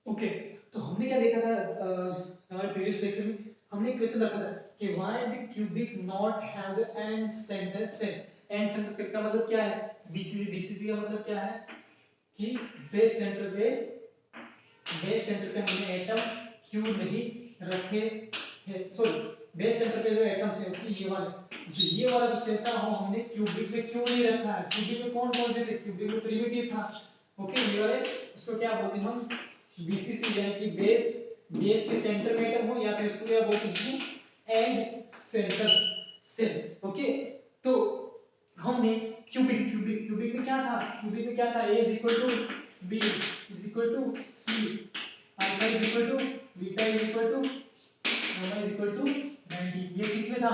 Okay, तो हमने क्या देखा था हमारे प्रीवियस लेक्चर में हमने क्वेश्चन रखा था कि why the cubic not have the end centre set. And centre set का मतलब क्या है? बीसीसी। बीसीसी का मतलब क्या है कि बेस सेंटर पे हमने एटम क्यों नहीं रखे हैं। सॉरी, बेस सेंटर पे जो एटम्स है ये वाले, जो ये वाला जो सेट था वो हमने क्यूबिक में क्यों नहीं रखा है? क्यूबिक में कौन कौन से थे? क्यूबिक में प्रिमिटिव था। ओके, ये वाले इसको क्या बोलते हैं हम? बीसीसी, यानी कि बेस के सेंटर में एटम हो, या फिर इसको क्या बोलते हैं? And centre cell. ओके, तो हमने क्यूबिक में क्या था? क्यूबिक में क्या था? A is equal to B is equal to C, alpha is equal to beta is equal to gamma is equal to 90। ये किसमें था?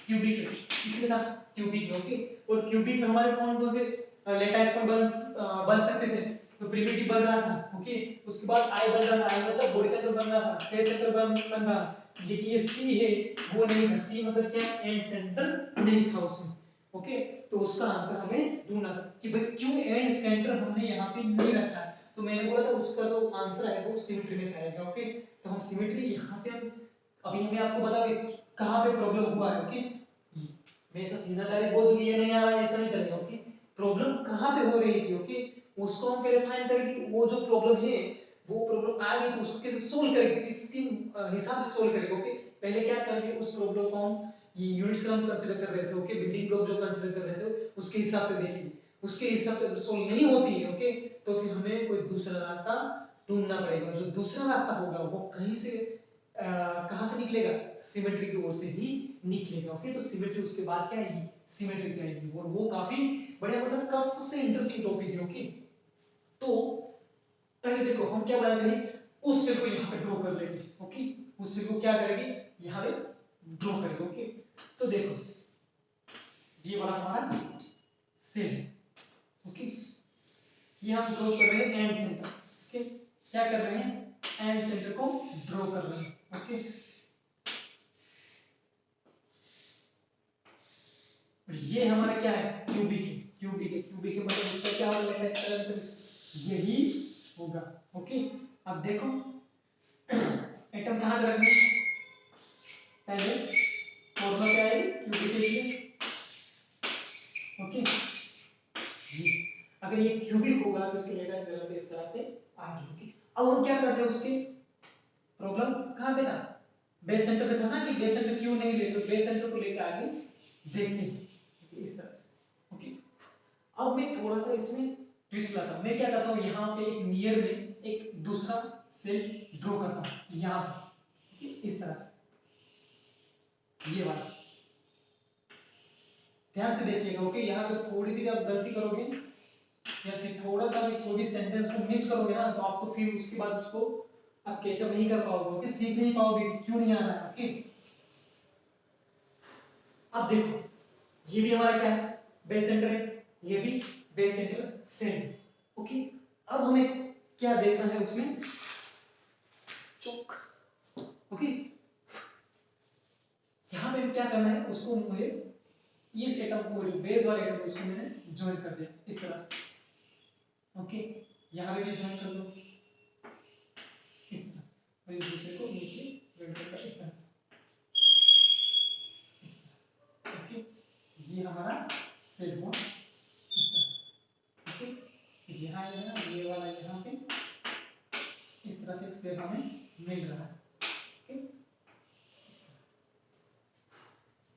क्यूबिक में। किसमें था? क्यूबिक में। ओके, और क्यूबिक में हमारे कौन कौन से लेटाइस बन सकते थे? तो प्रिमिटिव बन रहा था। ओके, उसके बाद आई बन रहा था। आई मतलब बॉडी सेंटर बन रहा था, फेस सेंटर बन रहा था। लेकिन ये सी है वो नहीं था। सी मतलब क्या? एंड सेंटर नहीं था उसमें। ओके, तो उसका आंसर हमें ढूंढना था कि भाई क्यों एंड सेंटर हमने यहाँ पे नहीं रखा। तो मैंने बोला था उसका जो आंसर है वो सिमेट्री में से आएगा। ओके, तो हम सिमेट्री यहाँ से हम अभी हमें आपको बता दें कहाँ पे प्रॉब्लम हुआ है। ओके, मैं ऐसा सीधा डायरेक्ट बोल दूं ये नहीं आ रहा है, ऐसा नहीं चलेगा। ओके, प्रॉब्लम कहाँ पे हो रही थी? ओके, उसको हम पहले फाइंड करेंगे। वो जो प्रॉब्लम है वो प्रॉब्लम आ गई तो उसको कैसे सोल्व करेंगे, किसके हिसाब से सोल्व करेंगे। ओके, पहले क्या करेंगे, उस प्रॉब्लम को हम ये यूनिट्स का हम कंसीडर कर रहे थे। ओके, बिल्डिंग ब्लॉक जो कंसीडर कर रहे थे उसके हिसाब से देखेंगे। उसके हिसाब से सोल्व नहीं होती है ओके, तो फिर हमें कोई दूसरा रास्ता ढूंढना पड़ेगा। जो दूसरा रास्ता होगा वो कहीं से कहां से निकलेगा? सिमेट्री की ओर से ही निकलेगा। ओके, तो सिमेट्री उसके बाद क्या आएगी? सिमेट्री क्या आएगी, और वो काफी बढ़िया, मतलब का सबसे इंटरेस्टिंग टॉपिक है। ओके, तो पहले देखो हम क्या बनाते हैं, उस सेल को यहाँ पे ड्रॉ कर लेंगे। ओके, उस सेल को क्या करेंगे? यहाँ पे ड्रॉ करेंगे। ओके, तो देखो ये वाला हमारा सेल है। ओके, ये हम ड्रॉ कर रहे हैं एंड सेंटर। ओके, क्या कर रहे हैं? एंड सेंटर को ड्रॉ कर रहे हैं। ओके, ये हमारा क्या है? क्यूबिक है। क्यूबिक है मतलब इसका क्या होगा? लेटेस्ट आंसर यही होगा। ओके, अब देखो एटम कहां पे रखना है? पहले फॉर्मूला क्या है? क्यूबिक के लिए। ओके, अगर ये क्यूबिक होगा तो इसके लेटेस्ट वैल्यू इस तरह से आएगी। ओके, अब हम क्या करते हैं? उसके प्रॉब्लम कहां पे था? बेस सेंटर पे था ना, कि बेस सेंटर क्यों नहीं ले? तो बेस सेंटर को लेकर आगे देखते हैं इस तरह से। ओके, अब मैं थोड़ा सा इसमें ट्विस्ट लाता हूं। मैं क्या करता हूं, यहाँ पे एक नियर में एक दूसरा सेल ड्रॉ करता हूं यहाँ पे इस तरह से, ये वाला। ध्यान से देखिएगा। ओके, यहाँ पे थोड़ी सी आप गलती करोगे या फिर थोड़ा सा भी कोई भी सेंटेंस को मिस करोगे ना, तो आपको फिर उसके बाद उसको आप कैचअप नहीं कर पाओगे। ओके, सीख नहीं पाओगे क्यों नहीं आ रहा है। ओके, अब देखो ये भी हमारा क्या है? बेस सेंटर है। ये भी बेस सेंटर सेम। ओके, अब हमें क्या देखना है उसमें? चौक। ओके, यहाँ पे क्या करना है? उसको मुझे इस एटम को, जो बेस वाले एटम को, उसको मैंने ज्वाइन कर दिया इस तरह से। ओके, यहाँ पे भी ज्वाइन कर दो इस तरह, और इस दूसरे को नीचे ज्वाइन कर दो इस तरह से। ओके, ये हमारा सेल हुआ इस तरह से। ओके, यहाँ ये वाला यहाँ पे इस तरह से सेल हमें मिल रहा है। ओके,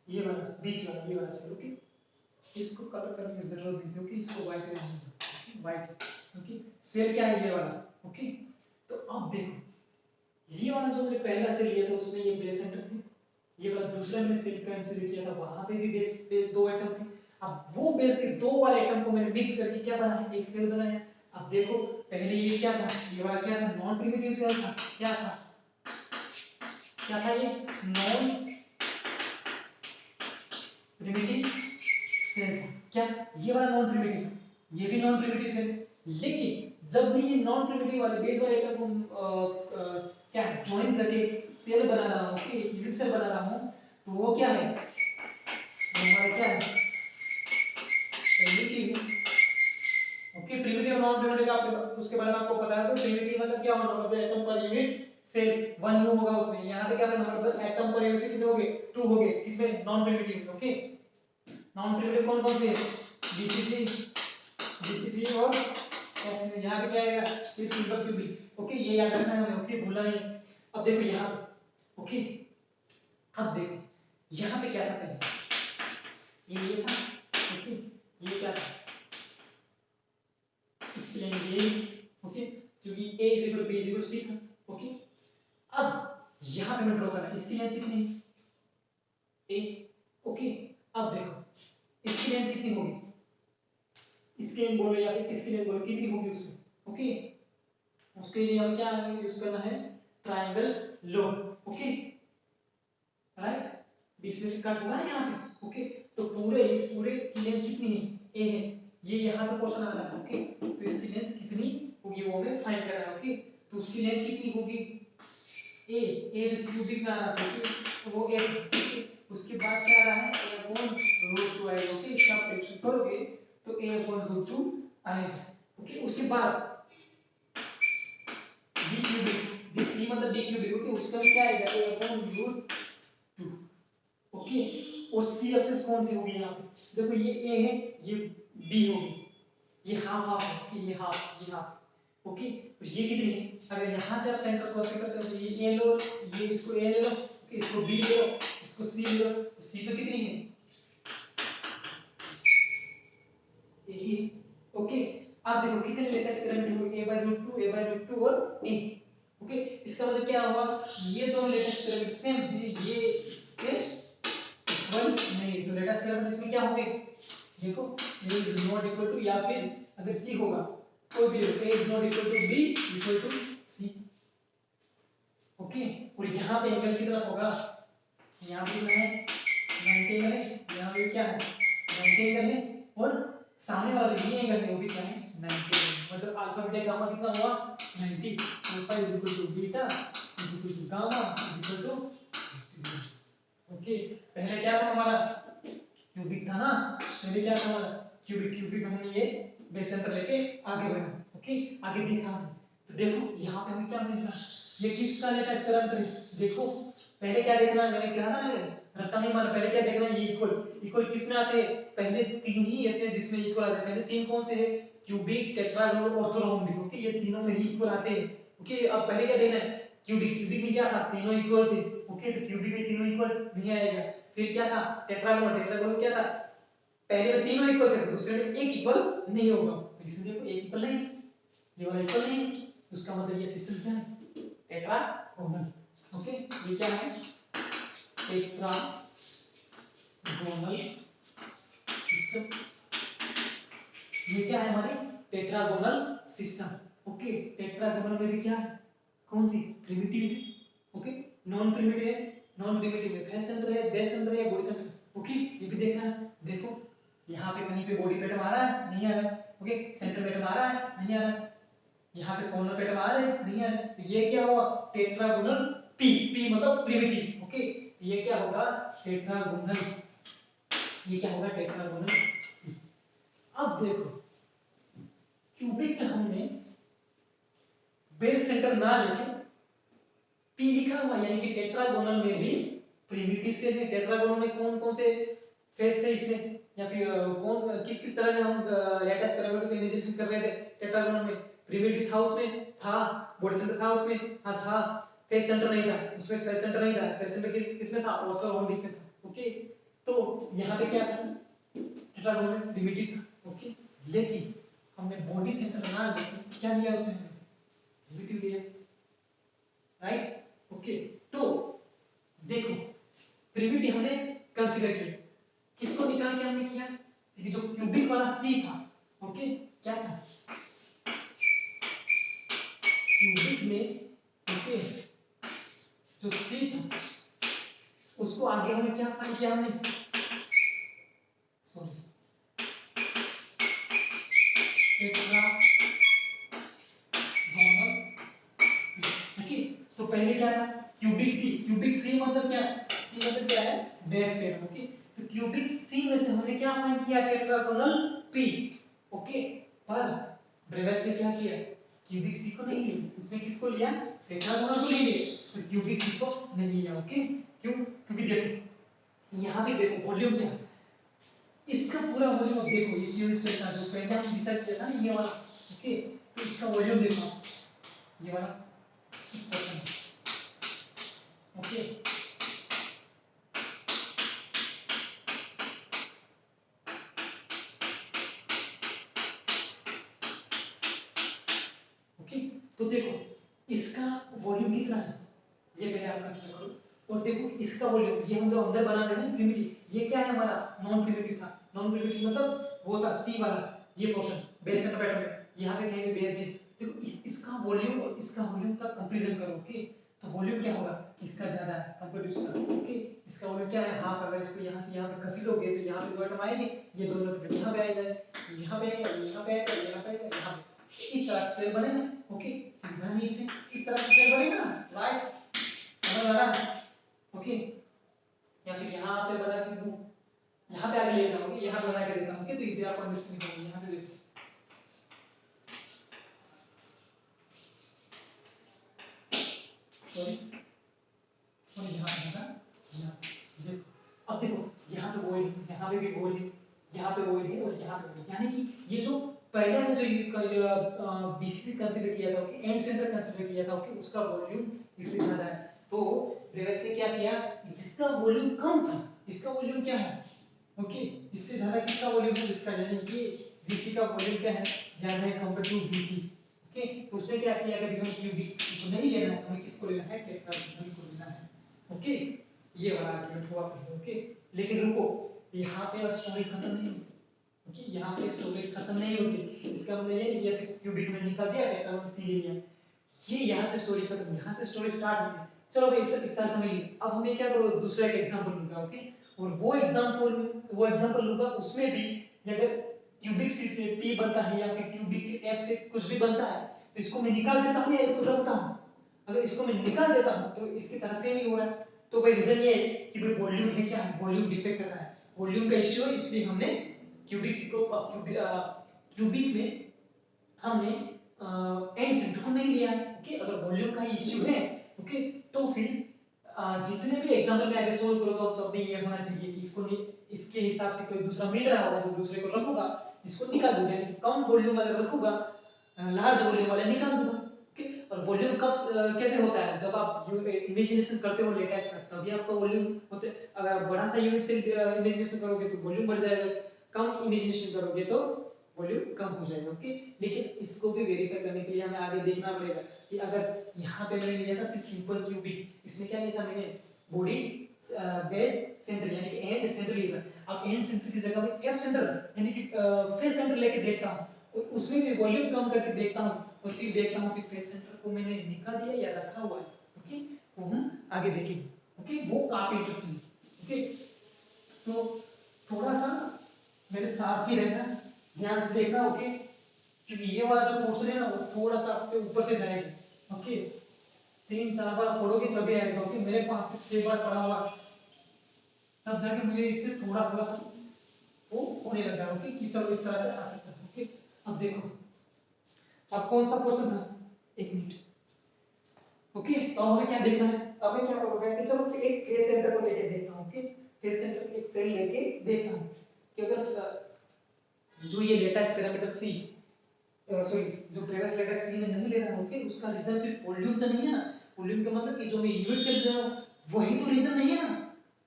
ये वाला बीच वाला, ये वाला सेल। ओके, इसको कलर करने की जरूरत नहीं क्योंकि इसको व्हाइट में नहीं, व्हाइट। ओके, सेल क्या है? ये वाला। ओके, तो अब देखो ये वाला जो मैंने पहला सेल लिया था उसमें ये बेस सेंटर थी। ये वाला दूसरा मैंने सेल कंसीडर किया था, वहां पे भी बेस पे दो एटम थे। अब वो बेस के दो वाले एटम को मैंने मिक्स करके क्या बनाया? एक सेल बनाया। अब देखो पहले ये क्या था? ये वाला क्या था? नॉन प्रिमिटिव सेल था। क्या था? क्या था ये? नॉन प्रिमिटिव सेल था। क्या ये वाला नॉन प्रिमिटिव था? ये भी नॉन प्रिमिटिव सेल। लेकिन जब मैं ये नॉन प्रिमिटिव वाले बेस वाले एटम को क्या ज्वाइन करके सेल बना रहा हूं, एक यूनिट सेल बना रहा हूं, तो वो क्या है? हमारा क्या है? प्रिमिटिव। ओके, प्रिमिटिव और नॉन प्रिमिटिव आपके उसके बारे में आपको पता है, तो प्रिमिटिव मतलब क्या होगा, मतलब atom per unit cell 1 you होगा उसमें। यहाँ पे क्या था नंबर, एटम पर यूनिट कितने हो गए, 2 हो गए, किसमें, नॉन प्रिमिटिव में। ओके, नॉन प्रिमिटिव कौन कौन से है, बीसीसी और ऑक्सीजन। यहाँ पे क्या आएगा, ये सिंपल क्यूबिक। ओके, ये याद रखना है हमें। ओके, भूलना नहीं। अब देखो यहाँ पे, ओके, अब देखो यहाँ पे क्या था पहले, ये था। ओके, ये क्या था, इसके लिए ये, ओके, क्योंकि a is equal b is equal c था। ओके, अब यहाँ पे मैं ड्रॉ करना, इसकी लेंथ कितनी है, a। ओके, अब देखो इसकी लेंथ कितनी होगी, इसकी लेंथ बोलो या फिर इसकी लेंथ बोलो, कितनी होगी उसमें। ओके, उसके लिए हमें क्या यूज करना है, ट्रायंगल लो। ओके, राइट, बीच में से कट होगा ना यहाँ पे। ओके, तो पूरे इस पूरे की लेंथ कितनी है, a है, ये यहाँ पे पोर्शन आ रहा है। ओके, तो इसकी लेंथ कितनी होगी वो हमें फाइंड करना है। ओके, तो उसकी लेंथ कितनी होगी, a जो क्यूबिक में आ रहा था, ओके, तो वो a। ओके, उसके बाद क्या आ रहा है, a/√2 आएगा। ओके, इसका आप कैलकुलेट करोगे तो a/√2 आएगा। ओके, उसके बाद b क्यूबिक, c मतलब b क्यूबिक। ओके, उसका भी क्या आएगा, a/√2। ओके, और सी एक्सिस कौन सी होगी यहाँ पे, देखो ये a है, ये b होगी, ये हाफ हाफ है, ये हाफ, ये हाफ। ओके, और ये कितनी है, अगर यहाँ से आप सेंटर क्रॉस करते हो तो ये a लो, ये इसको a ले लो, okay, इसको b ले लो, इसको c ले लो, तो c तो कितनी है, यही है। ओके, अब देखो कितने लेटेस्ट पिरामिड हुए, a/√2, a/√2 और a। ओके, इसका मतलब क्या हुआ, ये दोनों लेटेस्ट पिरामिड सेम है, ये इससे इक्वल नहीं, तो लेटेस्ट पिरामिड इसमें क्या होंगे, देखो a is not equal to, या फिर अगर c होगा कोई भी, a is not equal to b equal to c। Okay, और यहाँ पे एंगल की तरफ होगा, यहाँ पे कितना है, 90 एंगल है, यहाँ पे क्या है, 90 एंगल है, और सामने वाला जो ये एंगल है वो भी क्या है, 90 एंगल। मतलब अल्फा बीटा गामा कितना हुआ, 90। Alpha is equal to beta is equal to gamma is equal to. Okay, पहले क्या था हमारा, क्यूबिक था ना, पहले क्या था हमारा, क्यूबिक, क्यूबिक हमने ये बेस सेंटर लेके आगे बढ़ा। ओके, आगे देखा हमने, तो देखो यहाँ पे हमें क्या मिल रहा है, ये किसका लेटेस्ट पिरामिड है, देखो पहले क्या देखना है, मैंने कहा ना, मैंने रट्टा नहीं मारा, पहले क्या देखना है, ये इक्वल, इक्वल किसमें आते हैं, पहले तीन ही ऐसे हैं जिसमें इक्वल आते हैं। पहले तीन कौन से हैं, क्यूबिक, टेट्रागोनल, ऑर्थोरॉम्बिक। ओके, ये तीनों में ही इक्वल आते हैं। ओके, अब पहले क्या देखना है, क्यूबिक, क्यूबिक में क्या था, तीनों इक्वल थे। ओके, तो क्यूबिक में तीनों इक्वल नहीं आएगा। फिर क्या था, टेट्रागोनल, टेट्रागोनल में क्या था, पहले में तीनों इक्वल थे, दूसरे में एक इक्वल नहीं होगा, तो इसमें देखो एक इक्वल नहीं, ये वाला इक्वल नहीं है, तो उसका मतलब ये सिस्टम क्या है, टेट्रागोनल। ओके, ये क्या है, टेट्रागोनल सिस्टम, ये क्या है हमारी टेट्रागोनल सिस्टम। ओके, टेट्रागोनल में भी क्या है, कौन सी, प्रिमिटिव है। ओके, नॉन प्रिमिटिव है, नॉन प्रिमिटिव है, फेस सेंटर है, बेस सेंटर है, बॉडी सेंटर। ओके, ये भी देखना है, देखो यहाँ पे कहीं पे बॉडी पेटम आ रहा है, नहीं आ रहा है। ओके, सेंटर पेटम आ रहा है, नहीं आ रहा है, यहाँ पे कॉर्नर पेटम आ रहा है, नहीं आ रहा है, तो ये क्या हुआ, टेट्रागोनल पी, पी मतलब प्रिमिटिव। ओके, ये क्या होगा, टेट्रागोनल, ये क्या होगा, टेट्रागोनल। अब देखो क्यूबिक में हमने बेस सेंटर ना लेके पी लिखा हुआ, यानी कि टेट्रागोनल में भी प्रिमिटिव से है। टेट्रागोनल में कौन कौन से फेस थे इसमें, या फिर कौन किस किस तरह से हम लेटेस्ट पिरामिड को इमेजिनेशन कर रहे थे, टेट्रागोनल में प्रिमिटिव था, उसमें था, बॉडी सेंटर था उसमें, हाँ था, फेस सेंटर नहीं था उसमें, फेस सेंटर नहीं था, फेस सेंटर किसमें था, ऑर्थोरॉम्बिक में था। ओके, तो यहाँ पे क्या था, टेट्रागोनल में प्रिमिटिव था। ओके, लेकिन हमने बॉडी सेंटर ना लेके क्या लिया उसमें, प्रिमिटिव लिया, राइट। ओके, तो देखो प्रिमिटिव हमने कंसीडर किया, किसको निकाल के हमने किया, कि जो क्यूबिक वाला सी था। ओके, क्या था क्यूबिक में, ओके, जो सी था उसको आगे हमें क्या फाइंड किया हमने, सॉरी, ओके, तो पहले क्या था, क्यूबिक सी, क्यूबिक सी मतलब क्या, सी मतलब क्या है, बेस पेयर। ओके, तो क्यूबिक सी में से हमने क्या फाइंड किया, टेट्रागोनल पी। ओके, पर ब्रेवेस ने क्या किया, क्यूबिक सी को नहीं लिया, उसने किसको लिया, टेट्रागोनल को ले लिया, तो क्यूबिक सी को नहीं लिया। ओके, क्यों, क्योंकि देखो यहाँ पे देखो वॉल्यूम क्या है, इसका पूरा वॉल्यूम देखो, इस यूनिट सेल का जो पहले हमने डिसाइड किया था ना ये वाला। ओके, तो इसका वॉल्यूम देखो ये वाला इस पोर्शन। ओके, ओके, तो देखो इसका वॉल्यूम कितना है, ये पहले आप कंसीडर करो, और देखो इसका वॉल्यूम, ये हम जो अंदर बना रहे हैं प्रिमिटिव, ये क्या है हमारा नॉन प्रिमिटिव था, नॉन प्रिमिटिव मतलब वो था सी वाला ये पोर्शन बेस सेंटर पैटर्न में, यहाँ पे कहीं भी बेस नहीं। देखो इसका वॉल्यूम और इसका वॉल्यूम का कंपैरिजन करो। ओके, तो वॉल्यूम क्या होगा, इसका ज्यादा है कंपेयर टू इसका। ओके, इसका वॉल्यूम क्या है हाफ, अगर इसको यहाँ से यहाँ पे घसीटोगे तो यहाँ पे दो एटम आएंगे, ये दोनों यहाँ पे आएगा, यहाँ पे आएगा, यहाँ पे आएगा, यहाँ पे आएगा, यहाँ पे, इस तरह से बनेगा। ओके, सीधा नीचे इस तरह से सेल बनेगा ना, राइट, समझ आ रहा है। ओके, या फिर यहाँ पे बना के दूं, यहाँ पे आगे ले जाओगे, यहाँ पे बना के देता हूँ। ओके, तो इसे आप अंडरस्टैंड करोगे। यहाँ पे देखो सॉरी और यहाँ पे होगा, यहाँ देखो, अब देखो यहाँ पे वॉइड है, यहाँ पे भी वॉइड है, यहाँ पे वॉइड है और यहाँ पे वॉइड, यानी कि ये जो पहले हमने जो बीसीसी कंसीडर किया था, ओके, एंड सेंटर कंसीडर किया था, ओके, उसका वॉल्यूम इससे ज्यादा है। तो ब्रेवेस ने क्या किया, जिसका वॉल्यूम कम था इसका वॉल्यूम क्या है, ओके, इससे ज्यादा किसका वॉल्यूम है, इसका, यानी कि बीसी का वॉल्यूम क्या है, ज्यादा है कंपेयर टू बीसी। ओके, तो उसने क्या किया, अगर हम क्यूबिक को नहीं लेना है, हमें किसको लेना है, टेट्रागोनल को लेना है। ओके, ये वाला आर्गुमेंट हुआ पहले। ओके, लेकिन रुको, यहाँ पे स्टोरी खत्म नहीं हुई। ओके, यहाँ पे स्टोरी खत्म नहीं होती, इसका मतलब ये नहीं कि ऐसे क्यूबिक में निकाल दिया टेट्रागोनल पी लिया, ये यहाँ से स्टोरी खत्म, यहाँ से स्टोरी स्टार्ट होती है। चलो भाई इस तरह समझ लिए। अब हमें क्या करो, दूसरा एक एग्जांपल लूंगा। ओके, और वो एग्जांपल लूंगा, उसमें भी अगर क्यूबिक सी से टी बनता है या फिर क्यूबिक एफ से कुछ भी बनता है, तो इसको मैं निकाल देता हूँ या इसको रखता हूँ। अगर इसको मैं निकाल देता हूँ तो इसकी तरह से नहीं हो रहा है, तो भाई रीजन ये है कि भाई वॉल्यूम है क्या है, वॉल्यूम डिफेक्ट रहा है, वॉल्यूम का इश्यू है, इसलिए हमने क्यूबिक सी को क्यूबिक में हमने एंड सेंटर को नहीं लिया है। ओके, अगर वॉल्यूम का ही इश्यू है, ओके, तो फिर जितने भी एग्जांपल में आगे सोल्व करूंगा उस सब में ये होना चाहिए कि इसको नहीं, इसके हिसाब से कोई दूसरा मिल रहा होगा तो दूसरे को रखूंगा, इसको निकाल दूंगा, यानी कि कम वॉल्यूम वाले रखूंगा, लार्ज वॉल्यूम वाले निकाल दूंगा। ओके, और वॉल्यूम कब कैसे होता है, जब आप इमेजिनेशन करते हो लेटेस्ट का, तभी आपका वॉल्यूम होते, अगर आप बड़ा सा यूनिट से इमेजिनेशन करोगे तो वॉल्यूम बढ़ जाएगा, कम इमेजिनेशन करोगे तो वॉल्यूम कम हो जाएगा। ओके, लेकिन इसको भी वेरीफाई करने के लिए हमें आगे देखना पड़ेगा कि अगर यहाँ पे मैंने लिया था सिंपल क्यूबिक, इसमें क्या लिया था मैंने, बॉडी बेस सेंटर यानी कि एंड सेंटर लिया था। अब एंड सेंटर की जगह पे एफ सेंटर यानी कि फेस सेंटर लेके देखता हूँ, और उसमें भी वॉल्यूम कम करके देखता हूँ, और फिर देखता हूँ कि फेस सेंटर को मैंने निकाल दिया या रखा हुआ है। ओके, वो हम आगे देखेंगे। ओके, वो काफी इंटरेस्टिंग है। ओके, तो थोड़ा सा मेरे साथ ही रहना, ध्यान से देखना। ओके, क्योंकि ये वाला जो पोर्शन है ना वो थोड़ा सा आपके ऊपर से जाएगा। ओके, 3-4 बार पढ़ोगे तभी आएगा। ओके, मेरे 5 से 6 बार पढ़ा हुआ तब जाके मुझे इस पे थोड़ा थोड़ा सा वो होने लगा। ओके, कि चलो इस तरह से आ सकता है। ओके, अब देखो अब कौन सा पोर्शन था, 1 मिनट। ओके, तो अब हमें क्या देखना है, अब मैं क्या करूंगा कि चलो एक फेस सेंटर को लेके देखता हूँ। ओके, फेस सेंटर एक सेल लेके देखता हूँ कि अगर जो ये लेटेस्ट पैरामीटर सी, सॉरी जो प्रीवियस लेटर सी में नहीं ले रहा हूं, ओके, उसका रीजन सिर्फ वॉल्यूम तो नहीं है ना, वॉल्यूम का मतलब कि जो मैं यूनिट से ले रहा हूं वही तो रीजन नहीं है ना।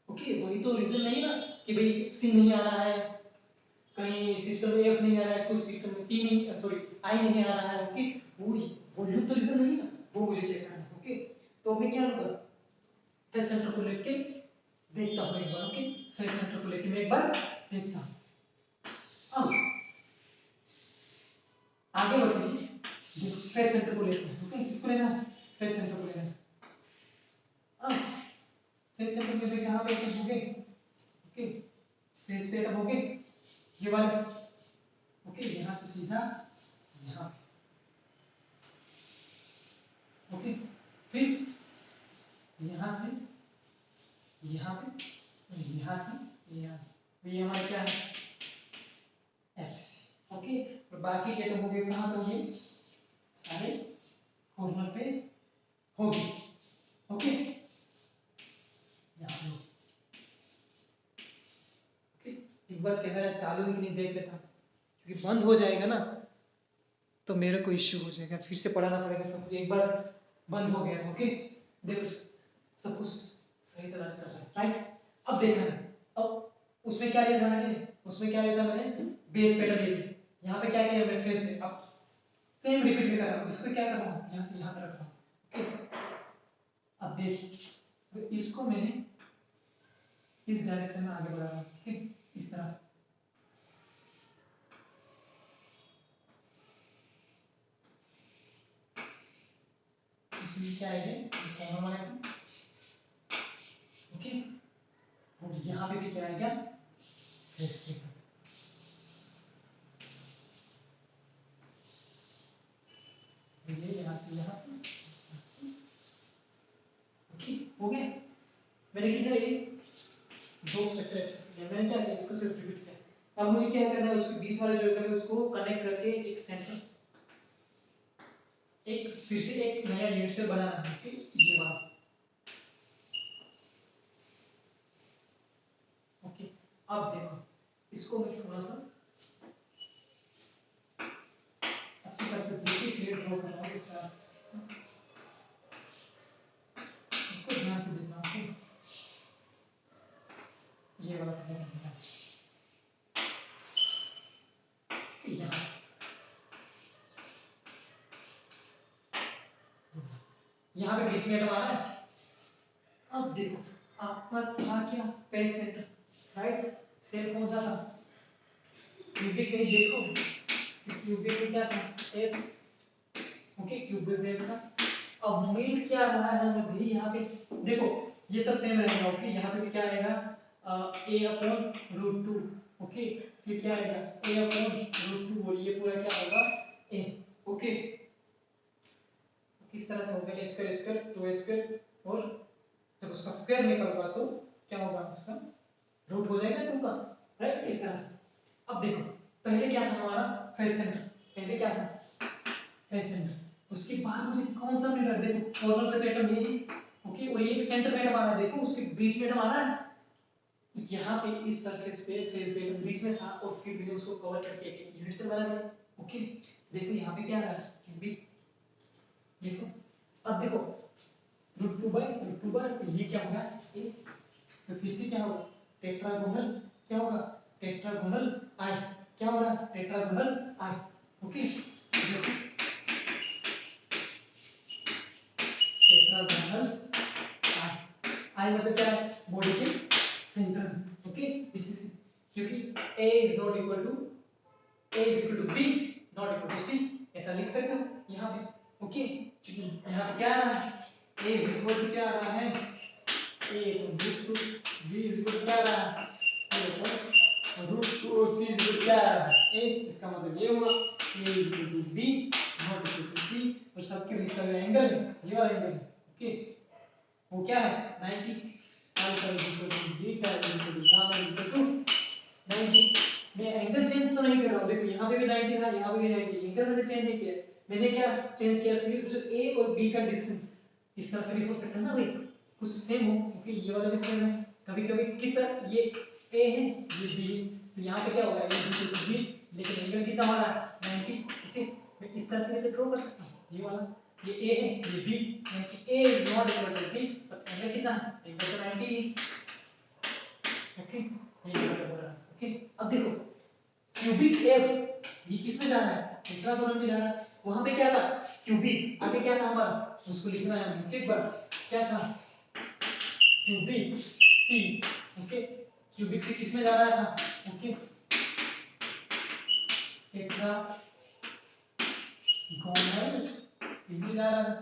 ओके, वही तो रीजन नहीं है ना कि भाई सी नहीं आ रहा है, कहीं सिस्टम में एफ नहीं आ रहा है, कुछ सिस्टम में टी नहीं, सॉरी आई नहीं आ रहा है। ओके, वो वॉल्यूम तो रीजन नहीं है ना, वो मुझे चेक करना है। ओके, तो मैं क्या करूंगा, फेस सेंटर को लेके देखता हूं एक बार। ओके, फेस सेंटर को लेके मैं एक बार देखता हूं। अब आगे बढ़ते हैं, फेस सेंटर को लेते हैं। ओके, किसको लेना है, फेस सेंटर को लेना है। अब फेस सेंटर में भी कहां पे एटम होंगे, ओके, फेस पे एटम होंगे ये वाले। ओके, यहां से सीधा यहां पे। ओके, फिर यहां से यहां पे, यहां से यहां, तो ये हमारा क्या है, एफसी। ओके, और बाकी के एटम होंगे कहां पे होंगे, सारे कॉर्नर पे होगी। ओके, यहाँ ओके। एक बार कैमरा चालू है कि नहीं देख लेता हूँ, क्योंकि बंद हो जाएगा ना तो मेरे को इश्यू हो जाएगा, फिर से पढ़ाना पड़ेगा सब। एक बार बंद हो गया। ओके, देखो सब कुछ सही तरह से चल रहा है, राइट। अब देखना है, अब उसमें क्या लिया था मैंने, उसमें क्या लिया था मैंने, बेस पैटर्न ली थी। यहाँ पे क्या किया मैंने, फेस पे। अब सेम रिपीट में कर रहा हूँ, इसको क्या कर रहा हूँ, यहाँ से यहाँ पर रख रहा हूँ। ओके, अब देखिए इसको मैंने इस डायरेक्शन में आगे बढ़ा रहा हूँ। ठीक, इस तरह से। इसमें क्या आएगा, कॉर्नर बनाएगा। ओके, और यहाँ पे भी क्या आएगा, फेस पे। ये यहाँ से यहाँ पे। ओके, हो गया। मैंने कितना ये दो स्ट्रक्चर एक्सेस किया, मैंने क्या किया, इसको सिर्फ रिपीट किया। अब मुझे क्या करना है, उसके बीच वाले जो है उसको कनेक्ट करके एक सेंटर, एक फिर से एक नया यूनिट सेल बनाना है। ये वाला। ओके, अब देखो इसको मैं थोड़ा सा अच्छी तरह से देखिए, इसलिए ड्रॉ कर रहा हूँ इस तरह। इसको ध्यान से देखना। ओके, ये वाला करना है यहाँ। यहाँ पे किस में हमारा है। अब देखो आपका था क्या, पेज सेंटर, राइट। सेल कौन सा था, क्यूबिक में। देखो क्यूबिक में क्या था, एफ। ओके, क्यूबिक में था। अब मिल क्या रहा है अभी यहाँ पे, देखो ये सब सेम रहेगा। ओके, यहाँ पे भी क्या आएगा, a upon root two. Okay, फिर क्या आएगा, a अपॉन रूट टू, और ये पूरा क्या होगा, a। ओके, किस तरह से होगा, a square square 2a square, और जब उसका स्क्वायर निकलगा तो क्या होगा, उसका रूट हो जाएगा 2 का, राइट। इस तरह से। अब देखो पहले क्या था हमारा, फेस सेंटर। पहले क्या था, फेस सेंटर। उसके बाद मुझे कौन सा मिल रहा है, देखो कॉर्नर पे एटम ये। ओके, और ये एक सेंटर एटम आ रहा है, देखो उसके बीच में एटम आ रहा है। यहाँ पे इस सरफेस पे फेस पे बीच में था, और फिर मैंने उसको कवर करके एक यूनिट से बना दिया। ओके, देखो यहाँ पे क्या आ रहा है, बी। देखो अब देखो रूट टू बाय ये क्या होगा, ए। तो फिर से क्या होगा, टेट्रागोनल क्या होगा, टेट्रागोनल आई। क्या हो रहा है, टेट्रागोनल आई। ओके, देखो टेट्रागोनल आई। आई मतलब क्या है, बॉडी के सेंटर। ओके, दिस इज, क्योंकि a is not equal to, a is equal to b not equal to c, ऐसा लिख सकते हो यहाँ पे। ओके, क्योंकि यहाँ पे क्या आ रहा है, a इज इक्वल टू क्या आ रहा है, a root two, b is equal to क्या आ रहा है, a रूट टू, और c इज इक्वल टू क्या आ रहा है, a। इसका मतलब ये हुआ a is equal to b not equal to c, और सबके बीच का जो एंगल है ये वाला एंगल है। ओके, वो क्या है 90। Alpha is equal to beta is equal to gamma is equal to 90। मैं एंगल चेंज तो नहीं कर रहा हूं, देखो यहाँ पे भी 90 था, यहाँ पे भी 90, एंगल मैंने चेंज नहीं किया। मैंने क्या चेंज किया, सिर्फ जो a और b का डिस्टेंस, इस तरह से भी हो सकता है ना भाई, कुछ सेम हो, क्योंकि ये वाला भी सेम है। कभी कभी किस तरह, ये a है ये b है, तो यहाँ पे क्या होगा, a is equal to b, लेकिन एंगल कितना हमारा 90। ओके, मैं इस तरह से ऐसे ड्रॉ कर सकता हूँ, ये वाला, ये a है ये b, यानी कि a is not equal to b, but angle कितना है, एंगल तो 90 है। ओके, ये हो रहा है। ओके, अब देखो क्यूबिक एफ, ये किसमें जा रहा है, टेट्रागोनल में जा रहा है। वहां पे क्या था, क्यूबिक, आगे क्या था हमारा, उसको लिखना है हमें। एक बार क्या था, क्यूबिक सी। ओके, क्यूबिक सी किसमें जा रहा था, ओके, टेट्रागोनल में जा रहा है।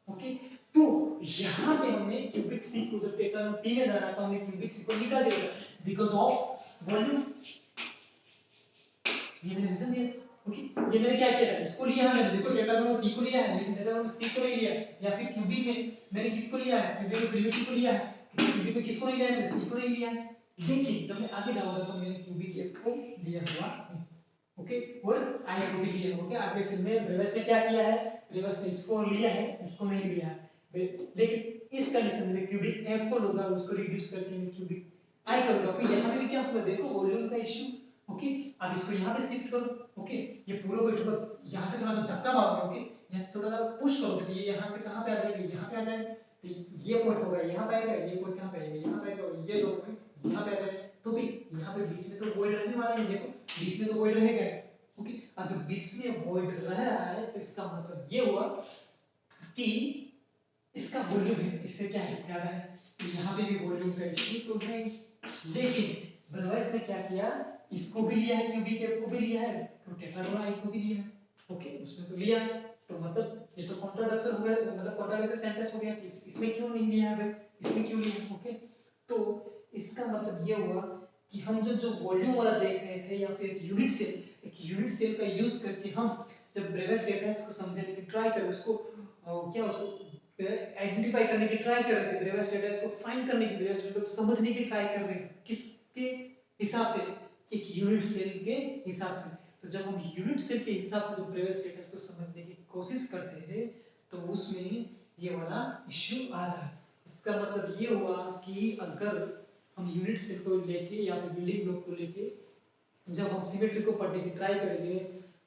ओके, तो यहाँ पे हमने क्यूबिक सी को, जब टेट्रागोनल पी में जा रहा था, हमने क्यूबिक सी को निकाल दिया बिकॉज ऑफ वॉल्यूम। ये मैंने रीजन दिया। ओके, ये मैंने क्या किया, इसको लिया है मैंने, देखो टेट्रागोनल p को लिया है, लेकिन टेट्रागोनल c को नहीं लिया, या फिर क्यूबिक में मैंने किसको लिया है, क्यूबिक में प्रिमिटिव को लिया है, क्यूबिक में किसको नहीं लिया है, c को नहीं लिया है। देखिए जब मैं आगे जाऊंगा तो मैंने क्यूबिक f को लिया हुआ है। ओके, और आई को भी लिया। ओके, आगे से में ब्रेवस ने क्या किया है, ब्रेवस ने इसको लिया है, इसको नहीं लिया है, लेकिन इस कंडीशन में क्यूबिक एफ को लूंगा, उसको रिड्यूस करके मैं क्यूबिक आई करूंगा। ओके, यहाँ पे भी क्या होगा, देखो वॉल्यूम का इश्यू। ओके, अब इसको यहाँ पे शिफ्ट करो। ओके, ये पूरा को थोड़ा यहाँ पे थोड़ा सा धक्का मारो। ओके, यहाँ से थोड़ा सा पुश करो, तो ये यहाँ से कहाँ पे आ जाएगा, यहाँ पे आ जाएगा। तो ये पॉइंट होगा यहाँ पे आएगा, ये पॉइंट कहाँ पे आएगा, यहाँ पे आएगा, और ये दो पॉइंट यहाँ पे आ जाएगा। तो भी यहाँ पे बीच में तो वॉइड रहने वाला है, देखो बीच में तो वॉइड रहेगा। ओके, अब जब बीच में वॉइड रह रहा है तो इसका मतलब ये हुआ कि इसका वॉल्यूम है, इससे क्या है, ज्यादा है, तो यहाँ पे भी वॉल्यूम का इश्यू तो है। लेकिन ब्रेवाइस ने क्या किया, इसको भी लिया है, क्यूबिक एफ को भी लिया है, तो टेट्रागोनल आई को भी लिया है। ओके, उसने तो लिया, तो मतलब ये तो कॉन्ट्राडिक्शन हो गया, मतलब कॉन्ट्राडिक्शन सेंटेंस हो गया कि इसमें क्यों नहीं लिया है भाई, इसमें क्यों लिया। ओके, तो इसका मतलब ये हुआ कि हम जो वॉल्यूम वाला देख रहे थे, या फिर यूनिट सेल, एक यूनिट सेल का यूज करके हम जब ब्रेवाइस सेंटेंस को समझने की ट्राई करें, उसको क्या उसको आइडेंटिफाई करने की ट्राई कर रहे थे, ब्रेवा स्टेटस को फाइंड करने की, ब्रेवा स्टेटस को समझने की ट्राई कर रहे थे, किसके हिसाब से, एक यूनिट सेल के हिसाब से। तो जब हम यूनिट सेल के हिसाब से जो ब्रेवा स्टेटस को समझने की कोशिश करते हैं, तो उसमें ये वाला इश्यू आ रहा है। इसका मतलब ये हुआ कि अगर हम यूनिट सेल को लेके या फिर बिल्डिंग ब्लॉक को लेके जब हम सिमेट्री को पढ़ने की ट्राई करेंगे,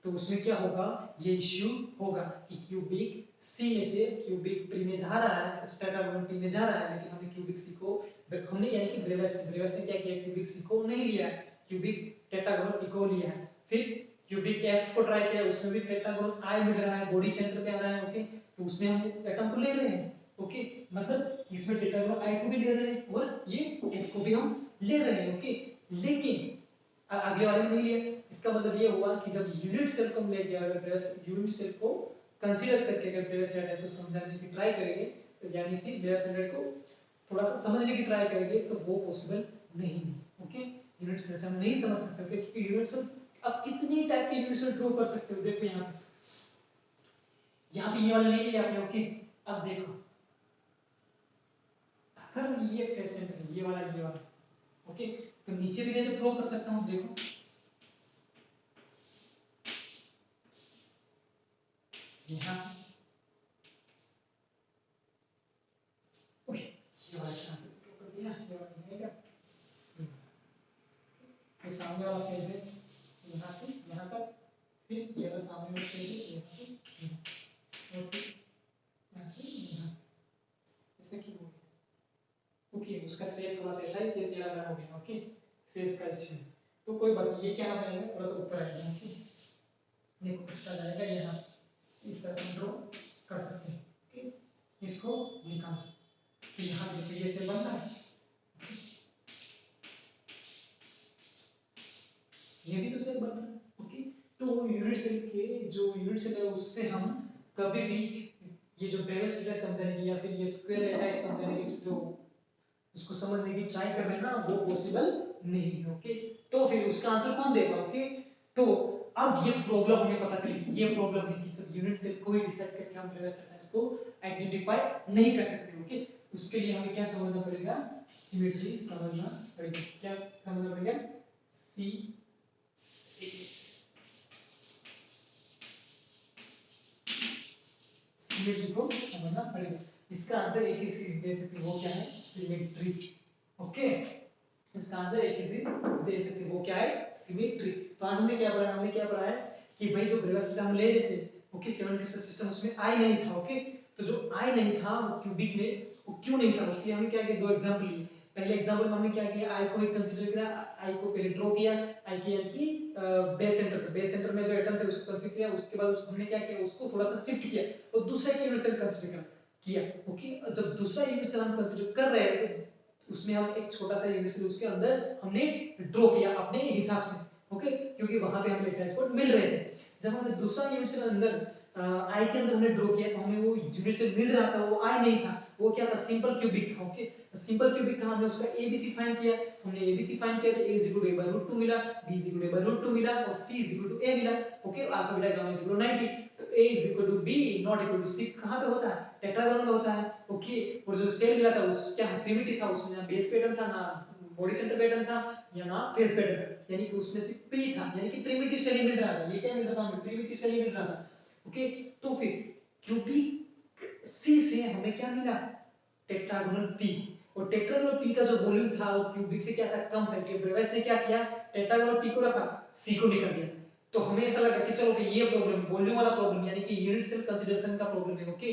तो उसमें क्या होगा, ये इश्यू होगा कि क्यूबिक सी में से क्यूबिक पी में जा रहा है, टेट्रागोनल पी में जा रहा है, लेकिन हमने क्यूबिक सी को, हमने यानी कि ब्रेवस ने क्या किया, क्यूबिक सी को नहीं लिया, क्यूबिक टेट्रागोनल पी को लिया है। फिर क्यूबिक एफ को ट्राई किया, उसमें भी टेट्रागोनल आई मिल रहा है, बॉडी सेंटर पे आ रहा है। ओके, तो उसमें हम एटम को ले रहे हैं। ओके, मतलब इसमें टेट्रागोनल आई को भी ले रहे हैं और ये एफ को भी हम ले रहे हैं। ओके, लेकिन अगले वाले में नहीं लिया। इसका मतलब ये हुआ कि जब यूनिट सेल को हम लेके अगर प्रेस यूनिट सेल को कंसीडर करके अगर प्रेस डेटा को समझने की ट्राई करेंगे, तो यानी कि प्रेस डेटा को थोड़ा सा समझने की ट्राई करेंगे, तो वो पॉसिबल नहीं है। ओके, यूनिट सेल से हम नहीं समझ सकते, क्योंकि यूनिट सेल अब कितनी टाइप के यूनिट सेल ड्रॉ कर सकते हो, देखो यहाँ पे ये वाला ले लिया आपने। ओके, अब देखो अगर ये फेस सेंटर है, ये वाला, ओके, तो नीचे भी मैं तो ड्रॉ कर सकता हूँ, देखो यहाँ ये वाला यहाँ से ड्रॉ कर दिया, ये वाला नहीं है क्या, ये सामने वाला फेस है यहाँ से यहाँ तक, फिर ये वाला सामने वाला फेस है यहाँ से यहाँ, और फिर यहाँ से यहाँ, ऐसे क्यों हो गया। ओके, उसका शेप थोड़ा सा ऐसा ही शेप टेढ़ा मेढ़ा हो गया। ओके, फेस का इश्यू, तो कोई बात नहीं, ये क्या बनाएगा, थोड़ा सा ऊपर आएगा। ओके, देखो कितना जाएगा यहाँ, इस तरह हम ड्रॉ कर सकते हैं। ओके, इसको निकाल, तो यहाँ देखो ये शेप बन रहा है, ये भी तो सेल बन रहा है। ओके, तो यूनिट सेल के जो यूनिट सेल है, उससे हम कभी भी ये जो ब्रेवस डेटा समझने की या फिर ये स्क्वायर डेटा समझने की जो उसको समझने की ट्राई कर रहे हैं ना, वो पॉसिबल नहीं है। ओके, तो फिर उसका आंसर कौन देगा। ओके, तो अब ये प्रॉब्लम हमें पता चली कि ये प्रॉब्लम है कि सब यूनिट सेल को ही डिसाइड करके हम ब्रेवस डेटा को आइडेंटिफाई नहीं कर सकते। ओके, उसके लिए हमें क्या समझना पड़ेगा, सिमेट्री समझना पड़ेगा। क्या समझना पड़ेगा, सी सिमेट्री को समझना पड़ेगा। इसका आंसर एक ही चीज दे सकते हैं, वो क्या है, सिमेट्री। ओके, इसका आंसर एक ही चीज दे सकते हैं, वो क्या है, सिमेट्री। तो आज हमने क्या पढ़ा, है कि भाई जो ब्रेवा सिस्टम हम ले रहे थे, ओके, 7 सिस्टम, उसमें आई नहीं था। ओके, तो जो आई नहीं था वो क्यूबिक में, वो क्यों नहीं था, उसके लिए हमने क्या किया, दो एग्जांपल लिए। पहले एग्जांपल में हमने क्या किया, आई को एक कंसीडर किया, आई को पहले ड्रॉ किया, आई की यानी कि बेस सेंटर में जो एटम थे उसको कंसीडर किया, उसके बाद उसको हमने क्या किया, उसको थोड़ा सा शिफ्ट किया और दूसरा एक यूनिवर्सल कंसीडर किया। ओके, जब दूसरा यूनिवर्सल हम कंसीडर कर रहे हैं, तो उसमें हम एक छोटा सा यूनिवर्सल उसके अंदर हमने ड्रॉ किया अपने हिसाब से। ओके, क्योंकि वहां पे हमें ट्रांसपोर्ट मिल रहे थे। जब हमने दूसरा यूनिवर्सल अंदर आई के अंदर हमने ड्रॉ किया, तो हमें वो यूनिवर्सल मिल रहा था, वो आई नहीं था, वो क्या था, सिंपल क्यूबिक था। ओके, सिंपल क्यूबिक था, हमने उसका एबीसी फाइंड किया, हमने एबीसी फाइंड किया, तो a is equal to a/√2 मिला, b is equal to a/√2 मिला और c is equal to a मिला। Okay, alpha beta gamma is equal to 90, तो a is equal to b not equal to c कहां पे होता है, tetragonal में होता है। ओके, और जो सेल मिला था उस क्या है, प्रिमिटिव था, उसमें ना बेस पैटर्न था, ना बॉडी सेंटर पैटर्न था, या ना फेस पैटर्न था। यानी कि उसमें से P था, यानी कि प्रिमिटिव सेल ही मिल रहा था। ये क्या मिल रहा था हमें? प्रिमिटिव सेल ही मिल रहा था। ओके, तो फिर क्यूबिक C से हमें क्या मिला? Tetragonal P। और टेट्रागोनल P का जो वॉल्यूम था वो क्यूबिक से क्या था? कम था। इसलिए ब्रेवेस ने क्या किया? टेट्रागोनल P को रखा, C को निकाल दिया। तो हमें ऐसा लगा कि चलो कि ये प्रॉब्लम वॉल्यूम वाला प्रॉब्लम यानी कि यूनिट सेल कंसीडरेशन का प्रॉब्लम है। ओके,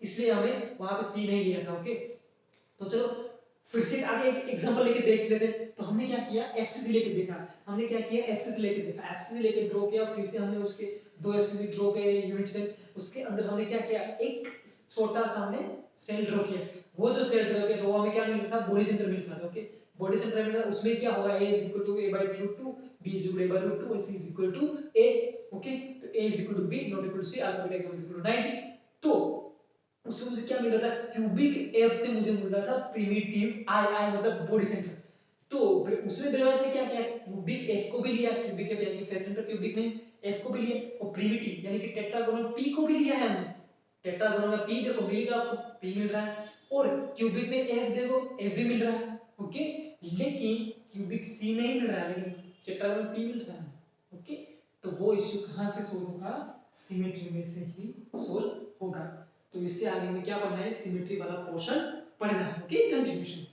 इसलिए हमें वहां पे C नहीं लिया था। ओके, तो चलो फिर से आगे एक एग्जांपल लेके देख लेते हैं। तो हमने क्या किया? एफसीसी लेके देखा। हमने क्या किया? एफसीसी लेके देखा, एफसीसी लेके ड्रॉ किया। फिर से हमने उसके दो एफसीसी ड्रॉ किए यूनिट सेल। उसके अंदर हमने क्या किया? एक छोटा सा हमने सेल ड्रॉ किया। वो जो सेल ड्रॉ किया तो वो हमें क्या मिल रहा था? बॉडी सेंटर मिल रहा था। ओके, बॉडी सेंटर मिल रहा, उसमें क्या होगा? a a √2, b a/√2 और c a। ओके, तो a b not equal to c, alpha beta equal to 90। तो उसमें मुझे क्या मिल रहा था? क्यूबिक एफ से मुझे मिल रहा था प्रिमिटिव आई, आई मतलब बॉडी सेंटर। तो उसमें ब्रेवेस ने क्या किया? क्यूबिक एफ को भी लिया, क्यूबिक एफ यानी कि फेस सेंटर क्यूबिक में एफ को भी लिया, और प्रिमिटिव यानी कि टेट्रागोनल पी को भी लिया है हमने। टेट्रागोनल में पी देखो मिलेगा आपको, पी मिल रहा है, और क्यूबिक में एफ देखो, एफ भी मिल रहा है। ओके, लेकिन क्यूबिक सी नहीं मिल रहा है, लेकिन टेट्रागोनल पी मिल रहा है। ओके, तो वो इश्यू कहां से सोल्व होगा? सिमेट्री में से ही सोल्व होगा। तो इससे आगे में क्या पढ़ना है? सिमेट्री वाला पोर्शन पढ़ना है। Okay, continuation.